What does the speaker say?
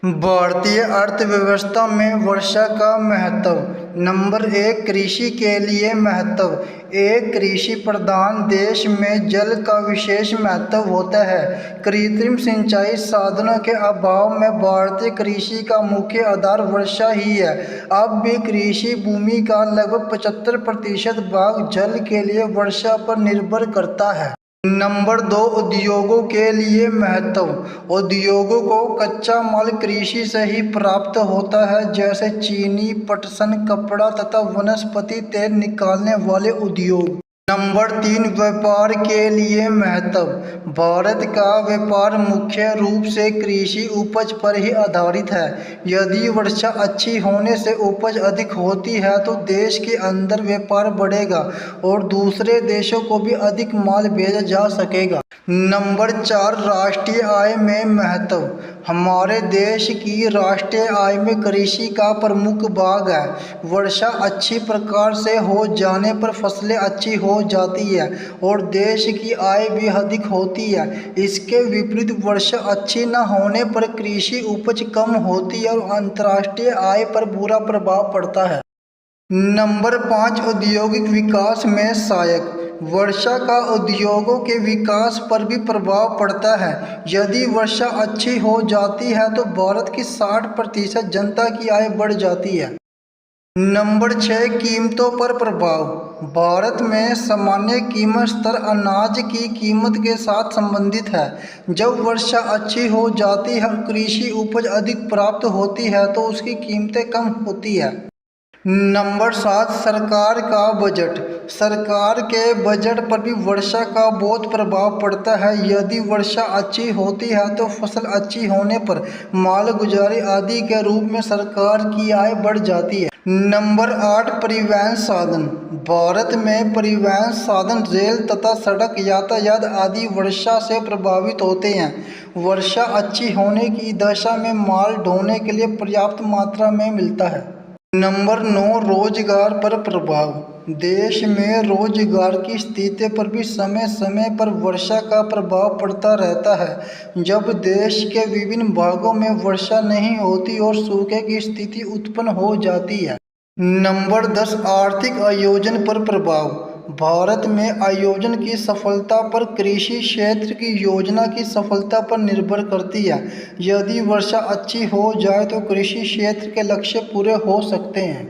भारतीय अर्थव्यवस्था में वर्षा का महत्व। नंबर 1, कृषि के लिए महत्व। एक कृषि प्रधान देश में जल का विशेष महत्व होता है। कृत्रिम सिंचाई साधनों के अभाव में भारतीय कृषि का मुख्य आधार वर्षा ही है। अब भी कृषि भूमि का लगभग 75% भाग जल के लिए वर्षा पर निर्भर करता है। नंबर 2, उद्योगों के लिए महत्व। उद्योगों को कच्चा माल कृषि से ही प्राप्त होता है, जैसे चीनी, पटसन, कपड़ा तथा वनस्पति तेल निकालने वाले उद्योग। नंबर 3, व्यापार के लिए महत्व। भारत का व्यापार मुख्य रूप से कृषि उपज पर ही आधारित है। यदि वर्षा अच्छी होने से उपज अधिक होती है तो देश के अंदर व्यापार बढ़ेगा और दूसरे देशों को भी अधिक माल भेजा जा सकेगा। नंबर 4, राष्ट्रीय आय में महत्व। हमारे देश की राष्ट्रीय आय में कृषि का प्रमुख भाग है। वर्षा अच्छी प्रकार से हो जाने पर फसलें अच्छी हो जाती है और देश की आय भी अधिक होती है। इसके विपरीत वर्षा अच्छी न होने पर कृषि उपज कम होती है और अंतर्राष्ट्रीय आय पर बुरा प्रभाव पड़ता है। नंबर 5, औद्योगिक विकास में सहायक। वर्षा का उद्योगों के विकास पर भी प्रभाव पड़ता है। यदि वर्षा अच्छी हो जाती है तो भारत की 60% जनता की आय बढ़ जाती है। नंबर 6, कीमतों पर प्रभाव। भारत में सामान्य कीमत स्तर अनाज की कीमत के साथ संबंधित है। जब वर्षा अच्छी हो जाती है और कृषि उपज अधिक प्राप्त होती है तो उसकी कीमतें कम होती है। नंबर 7, सरकार का बजट। सरकार के बजट पर भी वर्षा का बहुत प्रभाव पड़ता है। यदि वर्षा अच्छी होती है तो फसल अच्छी होने पर मालगुजारी आदि के रूप में सरकार की आय बढ़ जाती है। नंबर 8, परिवहन साधन। भारत में परिवहन साधन रेल तथा सड़क यातायात आदि वर्षा से प्रभावित होते हैं। वर्षा अच्छी होने की दशा में माल ढोने के लिए पर्याप्त मात्रा में मिलता है। नंबर 9, रोजगार पर प्रभाव। देश में रोजगार की स्थिति पर भी समय समय पर वर्षा का प्रभाव पड़ता रहता है। जब देश के विभिन्न भागों में वर्षा नहीं होती और सूखे की स्थिति उत्पन्न हो जाती है। नंबर 10, आर्थिक आयोजन पर प्रभाव। भारत में आयोजन की सफलता पर कृषि क्षेत्र की योजना की सफलता पर निर्भर करती है। यदि वर्षा अच्छी हो जाए तो कृषि क्षेत्र के लक्ष्य पूरे हो सकते हैं।